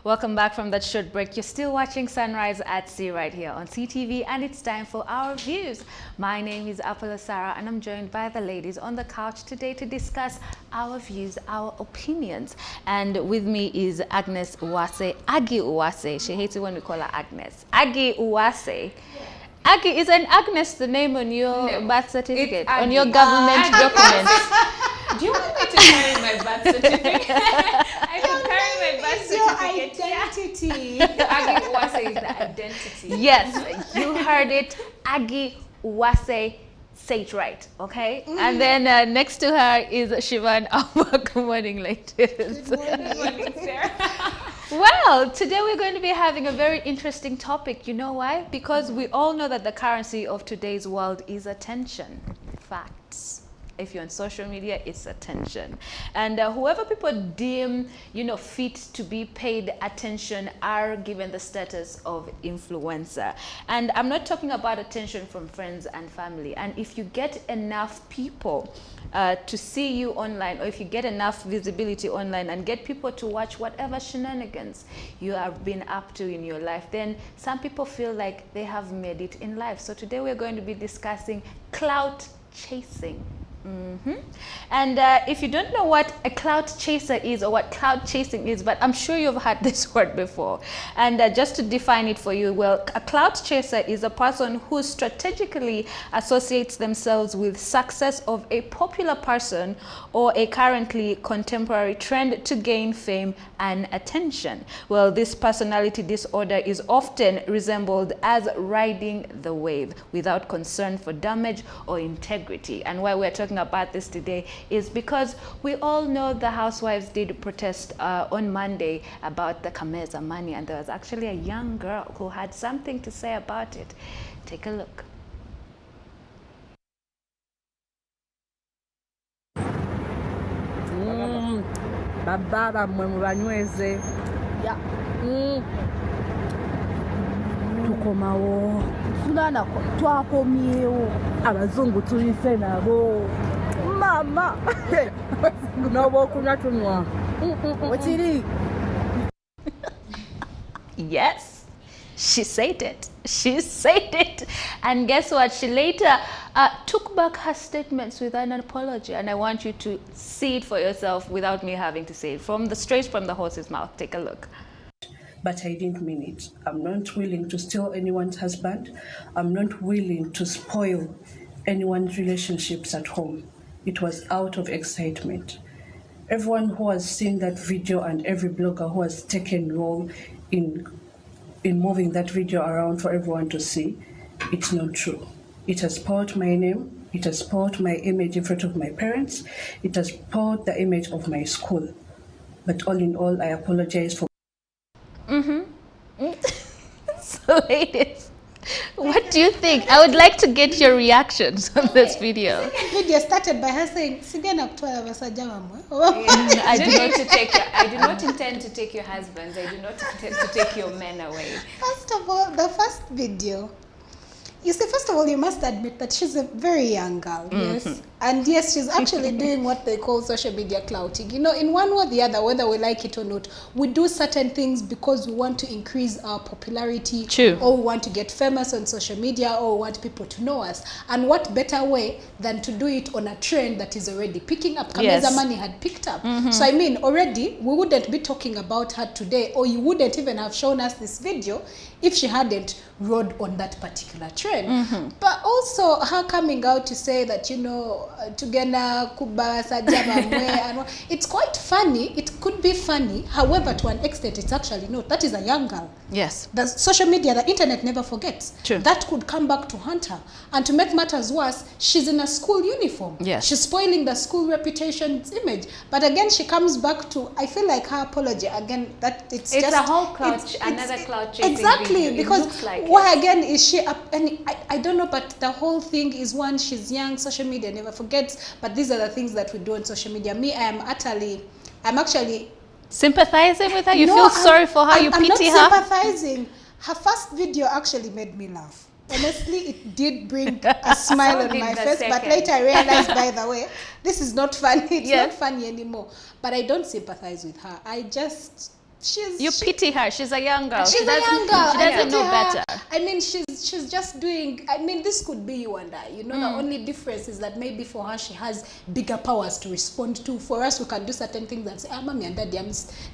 Welcome back from that short break. You're still watching Sunrise at Sea right here on CTV, and it's time for our views. My name is Apollo Sarah, and I'm joined by the ladies on the couch today to discuss our views, our opinions. And with me is Agnes Uwase, Aggie Uwase. She hates it when we call her Agnes. Aggie Uwase. Aggie, is an Agnes the name on your birth certificate, on your government documents? Do you want me to carry my birth certificate? I can carry my birth certificate. Identity. Aggie Uwase is the identity. Yes, you heard it. Aggie Uwase. Say it right, okay? And then next to her is Shivan Alma. Good morning, ladies. Good morning, Sarah. Well, today we're going to be having a very interesting topic. You know why? Because we all know that the currency of today's world is attention. Facts. If you're on social media, it's attention. And whoever people deem, fit to be paid attention are given the status of influencer. And I'm not talking about attention from friends and family. And if you get enough people to see you online, or if you get enough visibility online and get people to watch whatever shenanigans you have been up to in your life, then some people feel like they have made it in life. So today we're going to be discussing clout chasing. And if you don't know what a clout chaser is or what clout chasing is, but I'm sure you've heard this word before. And just to define it for you, well, a clout chaser is a person who strategically associates themselves with success of a popular person or a currently contemporary trend to gain fame and attention. Well, this personality disorder is often resembled as riding the wave without concern for damage or integrity. And why we're talking about this today is because we all know the housewives did protest on Monday about the Kameza money, and there was actually a young girl who had something to say about it. Take a look. Bababa mwemubanyweze. Ya. Tukomawo. Sunana twakomyewo. Abazungu tulife nabo. Mama. Nobo kunywa tunwa. Wachiri. Yes, she said it. She said it. And guess what? She later took back her statements with an apology. And I want you to see it for yourself without me having to say it. Straight from the horse's mouth. Take a look. But I didn't mean it. I'm not willing to steal anyone's husband. I'm not willing to spoil anyone's relationships at home. It was out of excitement. Everyone who has seen that video and every blogger who has taken role in moving that video around for everyone to see, it's not true. It has spoiled my name. It has spoiled my image in front of my parents. It has spoiled the image of my school. But all in all, I apologize for. So ladies, what do you think? I would like to get your reactions on this video. The video started by her saying, "Sigana kutwala basajja bamwe." I do not intend to take your husbands. I do not intend to take your men away. First of all, the first video. You see, first of all, you must admit that she's a very young girl, yes? And yes, she's actually doing what they call social media clouting. In one way or the other, whether we like it or not, we do certain things because we want to increase our popularity. True. Or we want to get famous on social media, or we want people to know us. And what better way than to do it on a trend that is already picking up? Kameza Money had picked up. So I mean, already, we wouldn't be talking about her today, or you wouldn't even have shown us this video if she hadn't rode on that particular trend. But also her coming out to say that, tugenda kuba sajaba mwe, and it's quite funny. It could be funny. However, to an extent, it's actually not. That is a young girl. Yes. The social media, the internet never forgets. True. That could come back to haunt her. And to make matters worse, she's in a school uniform. Yes. She's spoiling the school reputation's image. But again, she comes back to, I feel like her apology, again, that it's just... It's a whole another clout chasing exactly, video. because like why again is she up? And I don't know, but the whole thing is, one, she's young, social media never forgets, but these are the things that we do on social media. Me, I'm actually sympathizing with her. You feel sorry for her. You pity her. I'm not sympathizing. Her first video actually made me laugh. Honestly, it did bring a smile on my face, but later I realized, by the way, this is not funny. It's not funny anymore. But I don't sympathize with her. I just You pity her. She's a young girl. She's a young girl. She doesn't know better. I mean, she's just doing. I mean, this could be you and I. You know, the only difference is that maybe for her she has bigger powers to respond to. For us, we can do certain things that say, mommy and daddy,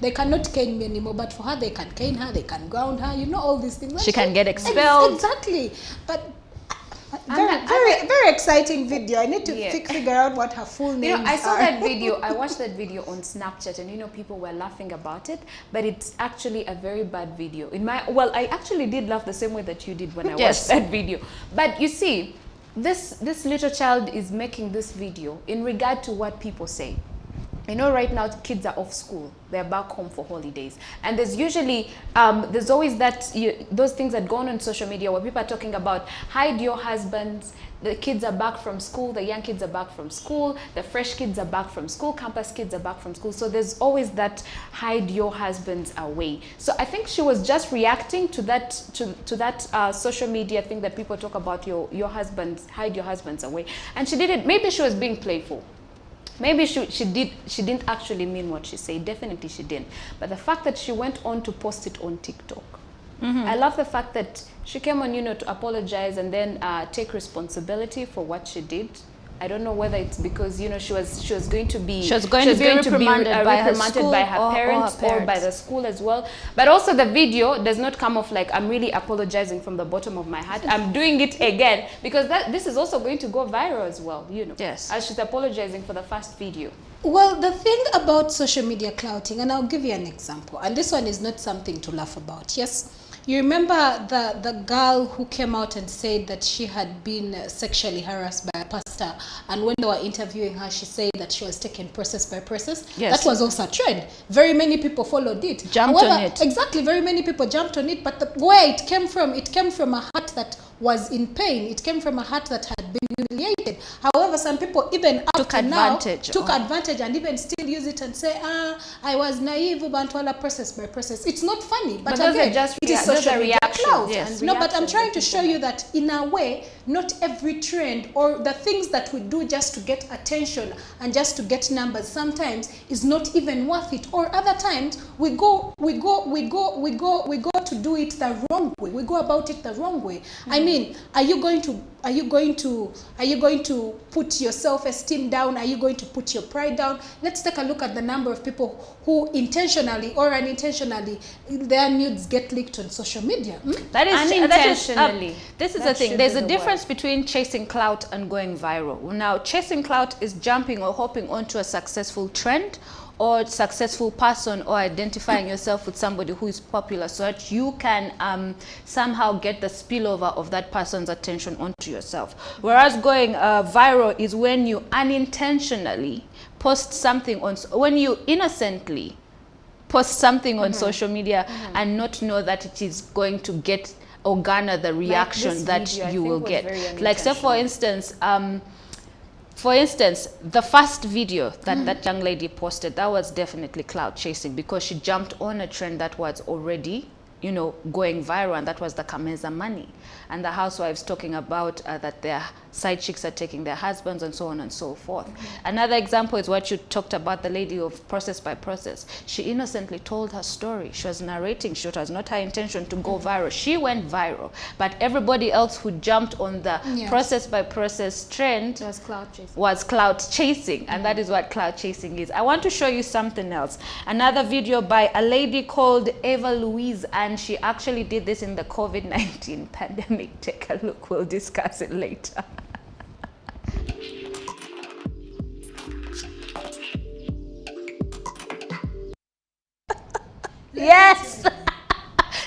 they cannot cane me anymore. But for her, they can cane her. They can ground her. You know, all these things. She can get expelled. Exactly. But very exciting video. I need to figure out what her full name is. I saw that video. I watched that video on Snapchat, and people were laughing about it, but it's actually a very bad video. I actually did laugh the same way that you did when I watched that video. But you see, this little child is making this video in regard to what people say. Right now kids are off school, they're back home for holidays, and there's usually there's always those things that go on social media where people are talking about hide your husbands, the kids are back from school, the young kids are back from school, the fresh kids are back from school, campus kids are back from school. So there's always that hide your husbands away. So I think she was just reacting to that social media thing that people talk about, your husbands, hide your husbands away, and she did it. Maybe she was being playful. Maybe she didn't actually mean what she said. Definitely she didn't. But the fact that she went on to post it on TikTok, I love the fact that she came on, to apologize and then take responsibility for what she did. I don't know whether it's because she was going to be reprimanded by her parents or by the school as well. But also the video does not come off like I'm really apologizing from the bottom of my heart. I'm doing it again because this is also going to go viral as well. Yes. As she's apologizing for the first video. Well, the thing about social media clouting, and I'll give you an example, and this one is not something to laugh about. Yes. You remember the girl who came out and said that she had been sexually harassed by a pastor, and when they were interviewing her, she said that she was taken process by process. Yes. That was also a trend. Very many people followed it. Jumped on it. Exactly, very many people jumped on it, but where it came from a heart that was in pain. It came from a heart that had been humiliated. However, some people even took advantage and even still use it and say, I was naive, Bantwala process by process. It's not funny, but again, it is social media clout. Yes. No, but I'm trying to show you that in a way, not every trend or the things that we do just to get attention and just to get numbers sometimes is not even worth it. Or other times we go to do it the wrong way. We go about it the wrong way. I mean, are you going to put your self-esteem down? Are you going to put your pride down? Let's take a look at the number of people who intentionally or unintentionally their nudes get leaked on social media. That is unintentionally. This is the thing. There's a difference between chasing clout and going viral. Now, chasing clout is jumping or hopping onto a successful trend or successful person, or identifying yourself with somebody who is popular so that you can somehow get the spillover of that person's attention onto yourself. Whereas going viral is when you unintentionally post something when you innocently post something on social media and not know that it is going to get or garner the reaction that you will get. Like, say for instance, the first video that that young lady posted, that was definitely clout chasing because she jumped on a trend that was already, going viral, and that was the Kameza money. And the housewives talking about that their side chicks are taking their husbands and so on and so forth. Another example is what you talked about, the lady of process by process. She innocently told her story. She was narrating. It was not her intention to go viral. She went viral. But everybody else who jumped on the process by process trend was clout chasing. And that is what clout chasing is. I want to show you something else. Another video by a lady called Eva Louise, and she actually did this in the COVID-19 pandemic. Take a look. We'll discuss it later. Yes.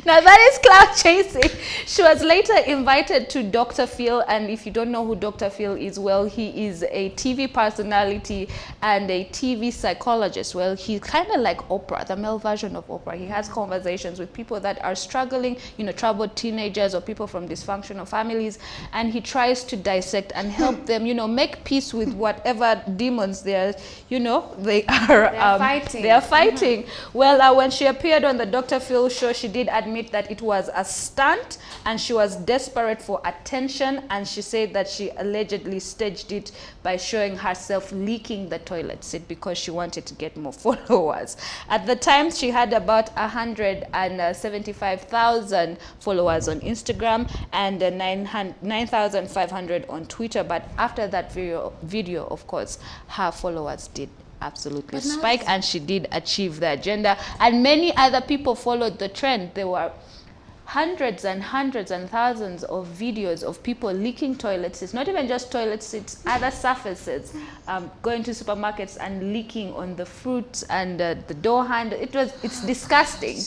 Now that is clout chasing. She was later invited to Dr. Phil, and if you don't know who Dr. Phil is, well, he is a TV personality and a TV psychologist. Well, he's kind of like Oprah, the male version of Oprah. He has conversations with people that are struggling, troubled teenagers or people from dysfunctional families, and he tries to dissect and help them, make peace with whatever demons they are, they are fighting. Well, when she appeared on the Dr. Phil show, she did admit admit that it was a stunt and she was desperate for attention, and she said that she allegedly staged it by showing herself leaking the toilet seat because she wanted to get more followers. At the time, she had about 175,000 followers on Instagram and 9,500 on Twitter, but after that video, of course, her followers did absolutely spike, and she did achieve the agenda, and many other people followed the trend. There were hundreds and hundreds and thousands of videos of people leaking toilet seats, not even just toilet seats, other surfaces, going to supermarkets and leaking on the fruits and the door handle. It's disgusting.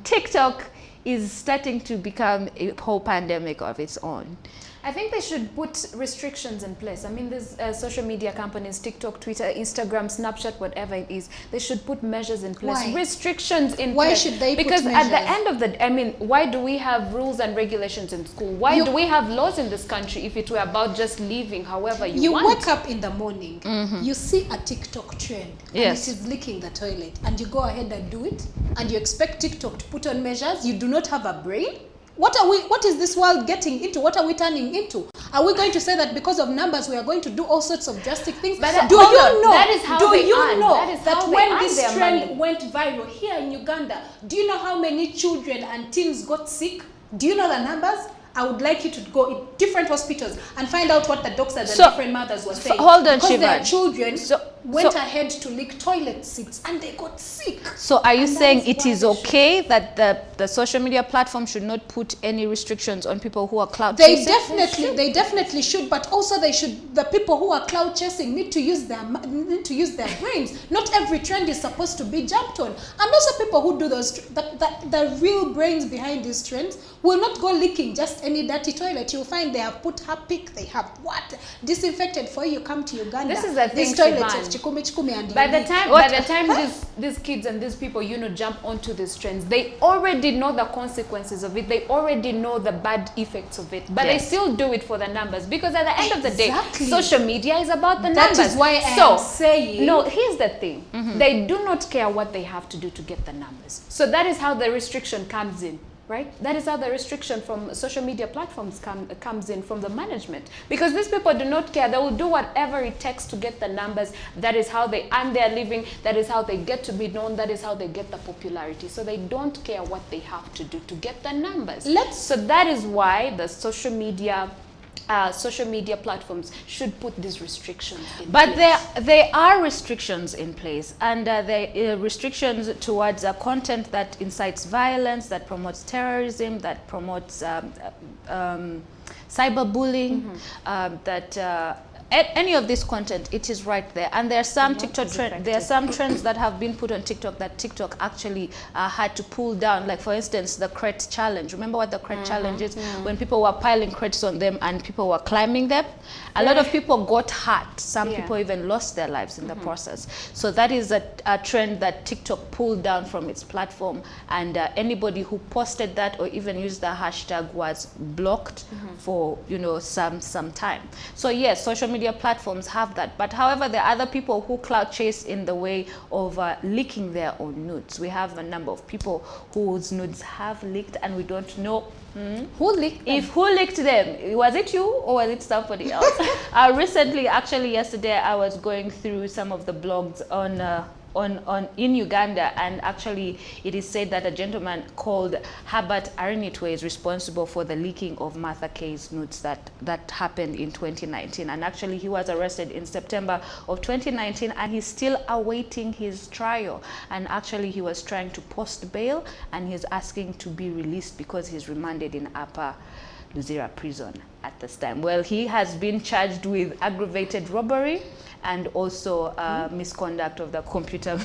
TikTok is starting to become a whole pandemic of its own. I think they should put restrictions in place. I mean, there's social media companies, TikTok, Twitter, Instagram, Snapchat, whatever it is. They should put measures in place. Why? Restrictions in place. Why should they Because put at the measures? end of the, I mean, why do we have rules and regulations in school? Why do we have laws in this country if it were about just living however you want? You wake up in the morning, you see a TikTok trend, Yes. and it is leaking the toilet, and you go ahead and do it, and you expect TikTok to put on measures. You do not have a brain. What is this world getting into? What are we turning into? Are we going to say that because of numbers we are going to do all sorts of drastic things? But do hold you on, know? that is how do they you earn. know That is how that they when earn this their trend money. went viral here in Uganda, do you know how many children and teens got sick? Do you know the numbers? I would like you to go in different hospitals and find out what the doctors and different mothers were saying. Hold on, because their Shivan. children went ahead to leak toilet seats and they got sick. So are you And that saying is it why is they okay that the social media platform should not put any restrictions on people who are clout They chasing? definitely should, but also the people who are clout chasing need to use their brains. Not every trend is supposed to be jumped on. And also people who do those, the real brains behind these trends will not go leaking just any dirty toilet. You'll find they have put Harpic, they have disinfected for you come to Uganda. This is the thing, These toilets Shivan. of Chikumi and By the Unique. time these kids and these people, jump onto these trends, they already know the consequences of it. They already know the bad effects of it. But they still do it for the numbers. Because at the end of the day, social media is about the numbers. That is why I am saying... No, here's the thing. They do not care what they have to do to get the numbers. So that is how the restriction comes in. Right? That is how the restriction from social media platforms comes in from the management. Because these people do not care. They will do whatever it takes to get the numbers. That is how they earn their living. That is how they get to be known. That is how they get the popularity. So they don't care what they have to do to get the numbers. So that is why the social media platforms should put these restrictions in place. But there are restrictions in place, and there are restrictions towards content that incites violence, that promotes terrorism, that promotes cyberbullying, any of this content, it is right there. And there are some trends that have been put on TikTok that TikTok actually had to pull down. Like for instance, the crate challenge. Remember what the crate challenge is? When people were piling crates on them and people were climbing them. A lot of people got hurt. Some people even lost their lives in the process. So that is a trend that TikTok pulled down from its platform. And anybody who posted that or even used the hashtag was blocked for some time. So yes, social media platforms have that, but however there are other people who clout chase in the way of leaking their own nudes. We have a number of people whose nudes have leaked and we don't know who leaked them? Who leaked them. Was it you or was it somebody else? Recently, actually yesterday, I was going through some of the blogs in Uganda, and actually it is said that a gentleman called Herbert Arinitwe is responsible for the leaking of Martha Kay's nudes that happened in 2019, and actually he was arrested in September of 2019 and he's still awaiting his trial, and actually he was trying to post bail and he's asking to be released because he's remanded in Upper Luzira prison at this time. Well, he has been charged with aggravated robbery and also misconduct of the computer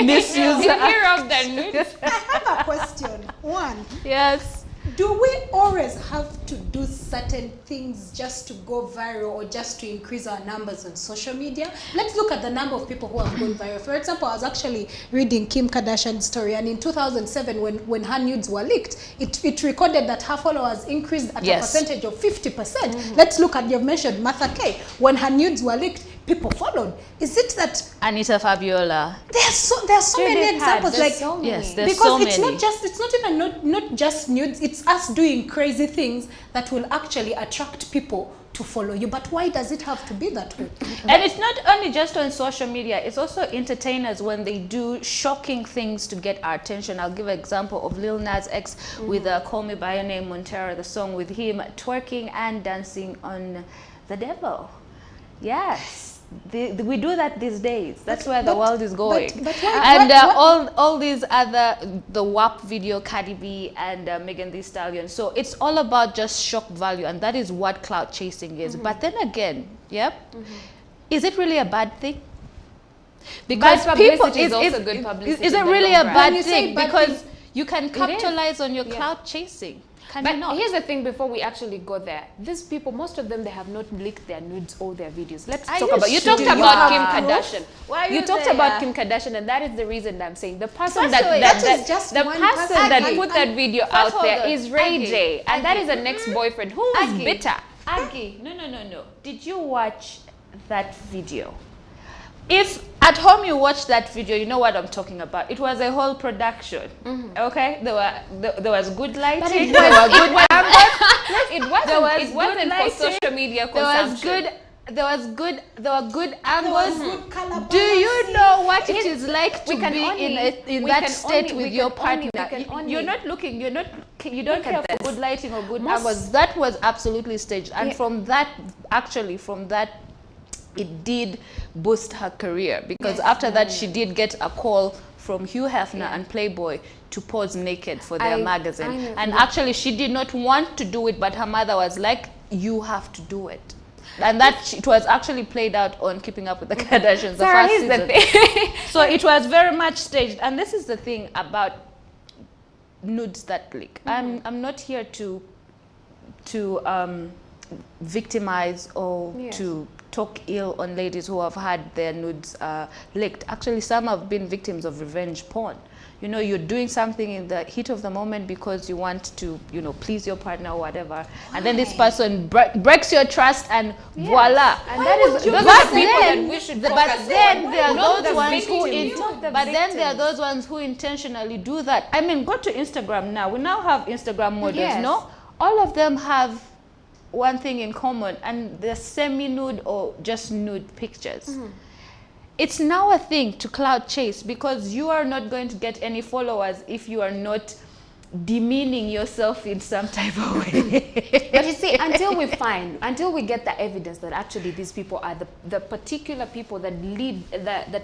misuse. You hear of the nudes? I have a question. One. Yes. Do we always have to do certain things just to go viral or just to increase our numbers on social media? Let's look at the number of people who have gone viral. For example, I was actually reading Kim Kardashian's story, and in 2007, when her nudes were leaked, it recorded that her followers increased at a percentage of 50%. Let's look at, you've mentioned Martha Kay. When her nudes were leaked, people followed? Is it that Anita Fabiola. there's so many examples, like so many. Yes, there's because so it's many. not even not just nudes, it's us doing crazy things that will actually attract people to follow you. But why does it have to be that way? And it's not only just on social media, it's also entertainers when they do shocking things to get our attention. I'll give an example of Lil Nas X with Call Me By Your Name, Montero, the song with him twerking and dancing on the devil. Yes. We do that these days. That's where the world is going. But why, And what- all these other, the WAP video, Cardi B and Megan Thee Stallion. So it's all about just shock value, and that is what clout chasing is. But then again, is it really a bad thing? Because Bad people publicity is also good publicity Is it in the really long a run. bad When you say thing? bad Because thing, you can capitalize on your clout chasing. Can you But not? here's the thing, before we actually go there, these people, most of them, they have not leaked their nudes or their videos. Let's Are talk you about, you sure? talked Do you about have Kim proof? Kardashian. Why are You you talked there? about Kim Kardashian, and that is the reason that I'm saying the person First that, of all, that, that is just the one person person. that Aggie, put that video First, out hold there on. is Ray Aggie, J, and that Aggie. is an ex-boyfriend who was Aggie. bitter. Aggie, no. Did you watch that video? If at home you watched that video, you know what I'm talking about. It was a whole production. Okay, there was good lighting. But it there were good angles. It wasn't good for lighting. social media There was consumption. there were good angles. good color Do you balancing. know what it is like to we can be only- in we that can state only- with we your can only- partner? we can only- You're not looking. You don't Look care at for this. good lighting or good Most- angles. That was absolutely staged, and Yeah. from that, it did boost her career, because after that she did get a call from Hugh Hefner and Playboy to pose naked for their magazine. I know. And actually she did not want to do it, but her mother was like, you have to do it. And that it was actually played out on Keeping Up with the Kardashians, the Sarah, first here's the season. thing. So it was very much staged. And this is the thing about nudes that leak. I'm not here to victimize or to talk ill on ladies who have had their nudes leaked. Actually, some have been victims of revenge porn. You know, you're doing something in the heat of the moment because you want to, you know, please your partner or whatever. And then this person breaks your trust and voila. And that is, those But are the people then- that we should but focus then on. there are Not those the ones who victims. Not the but then there are victims. those ones who intentionally do that. I mean, go to Instagram now. We now have Instagram models, Yes. no? All of them have one thing in common, and they're semi-nude or just nude pictures. It's now a thing to clout chase, because you are not going to get any followers if you are not demeaning yourself in some type of way. But you see, until we get the evidence that actually these people are the particular people that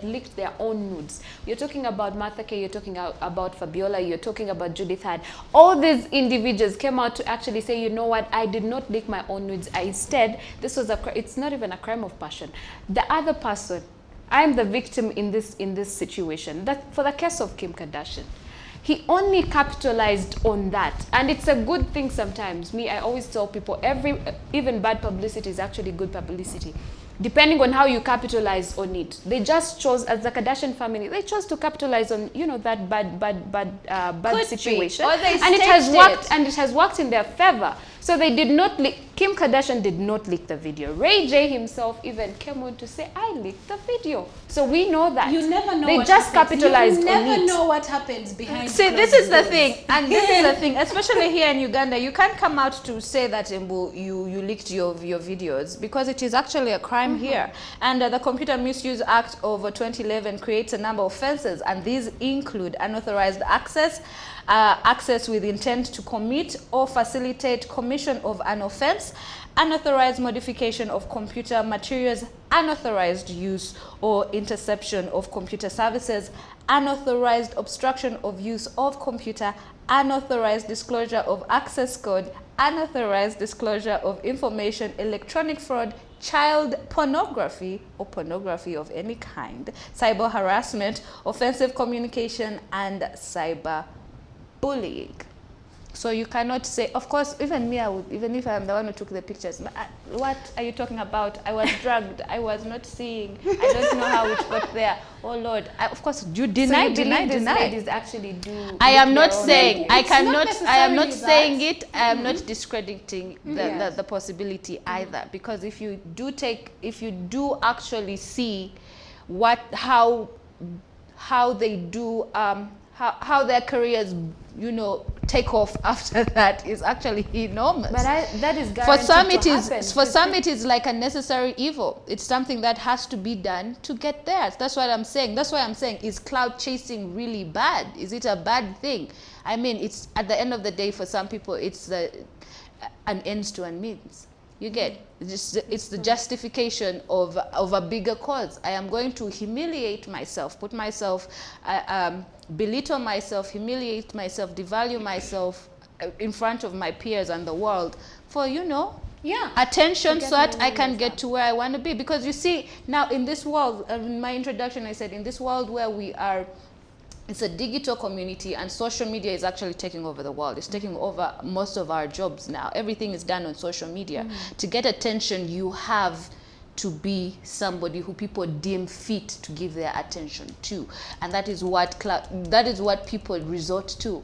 leaked their own nudes. You're talking about Martha K, you're talking about Fabiola, you're talking about Judith Had. All these individuals came out to actually say, you know what, I did not leak my own nudes. Instead, this was it's not even a crime of passion. The other person, I'm the victim in this situation. That for the case of Kim Kardashian, he only capitalized on that, and it's a good thing sometimes. I always tell people, even bad publicity is actually good publicity, depending on how you capitalize on it. They just chose, as the Kardashian family, they chose to capitalize on, you know, that bad situation, Or they and it has staged worked, it. and it has worked in their favor. So they did not leak. Kim Kardashian did not leak the video. Ray J himself even came on to say, I leaked the video. So we know that. You never know. They what just happens. capitalized You on never it. know what happens behind. See, this closed is the doors. thing, and this is the thing, especially here in Uganda, you can't come out to say that you leaked your videos, because it is actually a crime here. And the Computer Misuse Act of 2011 creates a number of offenses, and these include unauthorized access, access with intent to commit or facilitate commission of an offense, unauthorized modification of computer materials, unauthorized use or interception of computer services, unauthorized obstruction of use of computer, unauthorized disclosure of access code, unauthorized disclosure of information, electronic fraud, child pornography or pornography of any kind, cyber harassment, offensive communication, and cyber bullying. So you cannot say, of course, even me, I would, even if I'm the one who took the pictures, what are you talking about? I was drugged. I was not seeing. I don't know how it got there. Oh Lord! Of course, you deny. Ladies actually do. I am not saying. I cannot. I am not necessarily saying it. I am not discrediting the possibility either. Because if you do actually see how they do how their careers, you know, take off after that is actually enormous. But that is for some it is like a necessary evil. It's something that has to be done to get there. That's what I'm saying. That's why I'm saying, is clout chasing really bad? Is it a bad thing? I mean, it's at the end of the day, for some people, it's an ends to a means. You get, it's the justification of a bigger cause. I am going to humiliate myself, put myself, belittle myself, humiliate myself, devalue myself in front of my peers and the world for, you know, attention, so that I can get to where I want to be. Because you see, now in this world, in my introduction I said, in this world where we are, it's a digital community, and social media is actually taking over the world. It's taking over most of our jobs now. Everything is done on social media. To get attention, you have to be somebody who people deem fit to give their attention to. And that is what people resort to.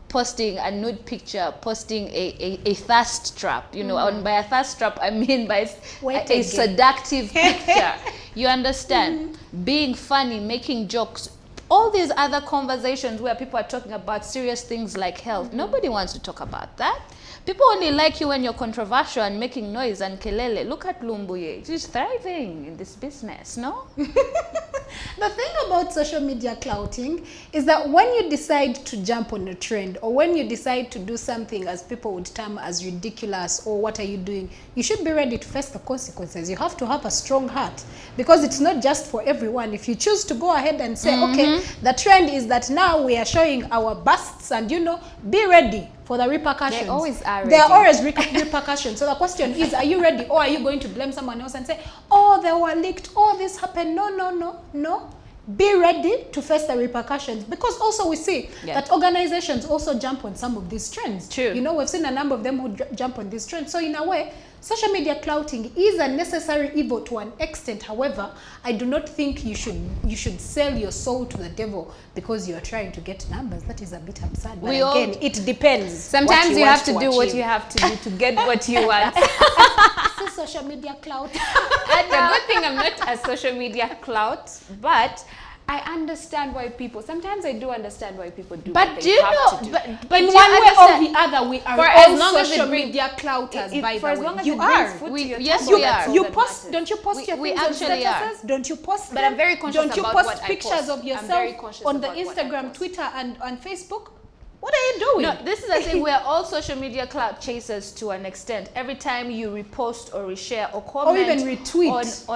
Posting a nude picture, posting a thirst trap. You know, and by a thirst trap, I mean by a seductive picture. You understand? Being funny, making jokes. All these other conversations where people are talking about serious things like health, nobody wants to talk about that. People only like you when you're controversial and making noise and kelele. Look at Lumbuye. She's thriving in this business, no? The thing about social media clouting is that when you decide to jump on a trend, or when you decide to do something as people would term as ridiculous, or what are you doing, you should be ready to face the consequences. You have to have a strong heart, because it's not just for everyone. If you choose to go ahead and say, okay, the trend is that now we are showing our busts, and, you know, be ready for the repercussions. They always are ready. There are always repercussions. So the question is, are you ready, or are you going to blame someone else and say, oh, they were leaked, oh, this happened? No, no, no, no. Be ready to face the repercussions, because also we see that organizations also jump on some of these trends. True. You know, we've seen a number of them who jump on these trends. So in a way, social media clouting is a necessary evil to an extent. However, I do not think you should sell your soul to the devil because you are trying to get numbers. That is a bit absurd. But again, it depends. Sometimes you have to do what you have to do to get what you want. This is social media clout. And the good thing, I'm not a social media clout, but I understand why people, sometimes I do understand why people do But what do they you have know, to do. but In do one you way or understand? the other, we are For all as long as social it bring- media clouters, by For the as way. long as You it brings are. food to your yes, table, we that's are. all You that post, matters. don't you post your we things on actually are. statuses? Don't you post But them? I'm very conscious Don't you about post what I pictures post. of I'm yourself very conscious on the about what I Instagram, post. Twitter, and on Facebook? What are you doing? No, this is the thing. We are all social media clout chasers to an extent. Every time you repost or reshare or comment Or even retweet.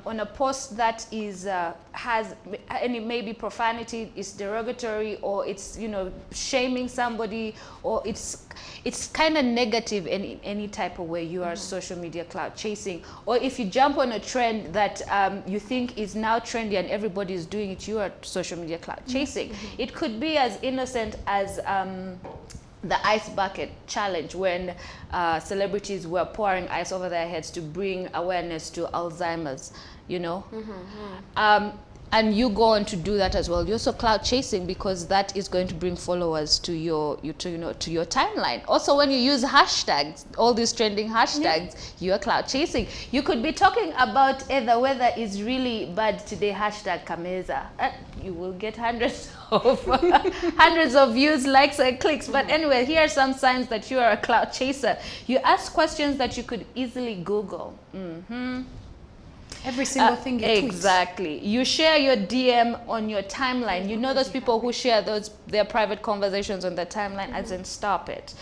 on a post that is has any maybe profanity, is derogatory, or it's, you know, shaming somebody, or it's kind of negative in any type of way, you are social media clout chasing. Or if you jump on a trend that you think is now trendy and everybody is doing it, you are social media clout chasing. It could be as innocent as the ice bucket challenge, when celebrities were pouring ice over their heads to bring awareness to Alzheimer's, you know. And you go on to do that as well. You're also clout chasing, because that is going to bring followers to your timeline. Also, when you use hashtags, all these trending hashtags, you are clout chasing. You could be talking about the weather is really bad today, hashtag Kameza. You will get hundreds of views, likes, and clicks. But anyway, here are some signs that you are a clout chaser. You ask questions that you could easily Google. Every single thing you tweet. Exactly. You share your DM on your timeline. You know those people who share their private conversations on their timeline, as in stop it.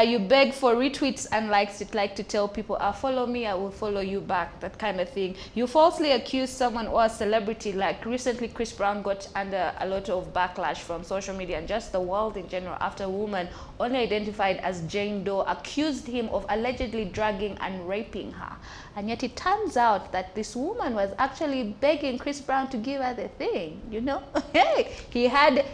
You beg for retweets and likes. You'd like to tell people, follow me, I will follow you back, that kind of thing. You falsely accuse someone or a celebrity, like recently Chris Brown got under a lot of backlash from social media and just the world in general after a woman only identified as Jane Doe accused him of allegedly drugging and raping her. And yet it turns out that this woman was actually begging Chris Brown to give her the thing, you know? Hey, he had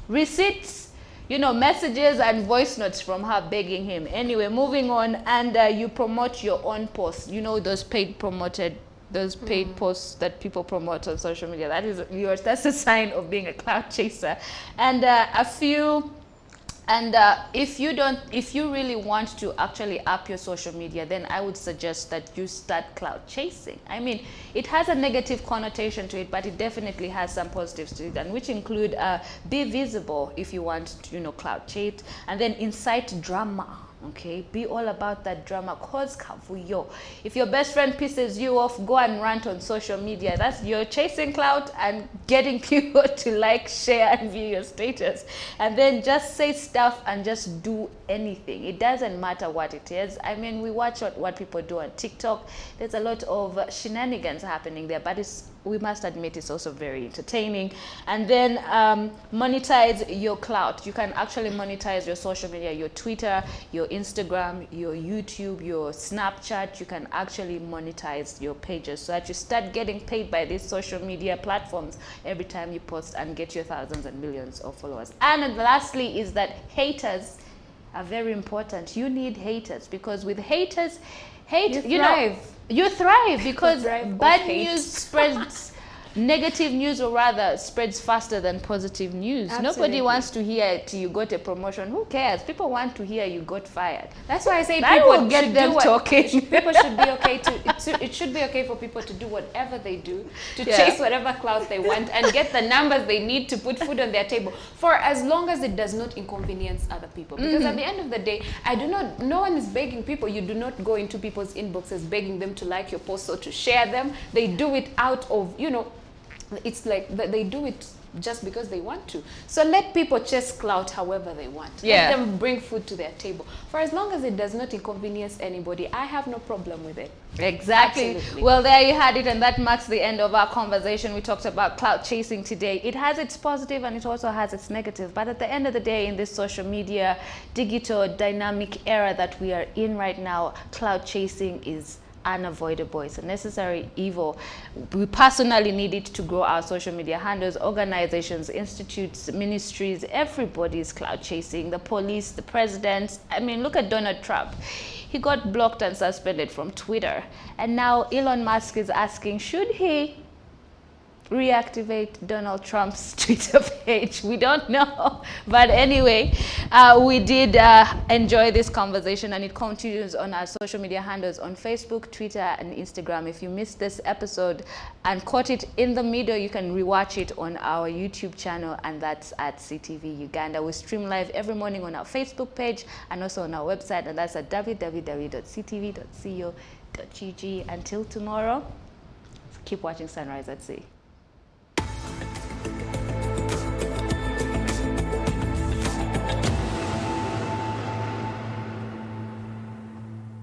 receipts, you know, messages and voice notes from her begging him. Anyway, moving on, and you promote your own posts. You know, those paid posts that people promote on social media. That is yours. That's a sign of being a clout chaser. And if you really want to actually up your social media, then I would suggest that you start clout chasing. I mean, it has a negative connotation to it, but it definitely has some positives to it, and which include be visible if you want to, you know, clout chase, and then incite drama. Okay, be all about that drama, cause kavuyo. If your best friend pisses you off, go and rant on social media. That's, you're chasing clout and getting people to like, share, and view your status. And then just say stuff and just do anything. It doesn't matter what it is. I mean, we watch what people do on TikTok. There's a lot of shenanigans happening there, but we must admit it's also very entertaining. And then monetize your clout. You can actually monetize your social media, your Twitter, your Instagram, your YouTube, your Snapchat. You can actually monetize your pages so that you start getting paid by these social media platforms every time you post and get your thousands and millions of followers. And lastly is that haters are very important. You need haters, because with haters, you thrive because bad news spreads. Negative news, or rather, spreads faster than positive news. Absolutely. Nobody wants to hear you got a promotion. Who cares? People want to hear you got fired. That's why I say that people will get them talking. People should be okay to. It should be okay for people to do whatever they do, to chase whatever clout they want, and get the numbers they need to put food on their table, for as long as it does not inconvenience other people. Because at the end of the day, no one is begging people. You do not go into people's inboxes begging them to like your post or to share them. They do it out of, you know, it's like they do it just because they want to. So let people chase clout however they want. Let them bring food to their table. For as long as it does not inconvenience anybody, I have no problem with it. Exactly. Absolutely. Well, there you had it, and that marks the end of our conversation. We talked about clout chasing today. It has its positive and it also has its negative. But at the end of the day, in this social media, digital, dynamic era that we are in right now, clout chasing is unavoidable. It's a necessary evil. We personally need it to grow our social media handles. Organizations, institutes, ministries, everybody is clout chasing. The police, the president. I mean, look at Donald Trump. He got blocked and suspended from Twitter. And now Elon Musk is asking, should he reactivate Donald Trump's Twitter page? We don't know. But anyway, we did enjoy this conversation, and it continues on our social media handles on Facebook, Twitter, and Instagram. If you missed this episode and caught it in the middle, you can rewatch it on our YouTube channel, and that's at CTV Uganda. We stream live every morning on our Facebook page and also on our website, and that's at www.ctv.co.gg. Until tomorrow, keep watching Sunrise at Sea.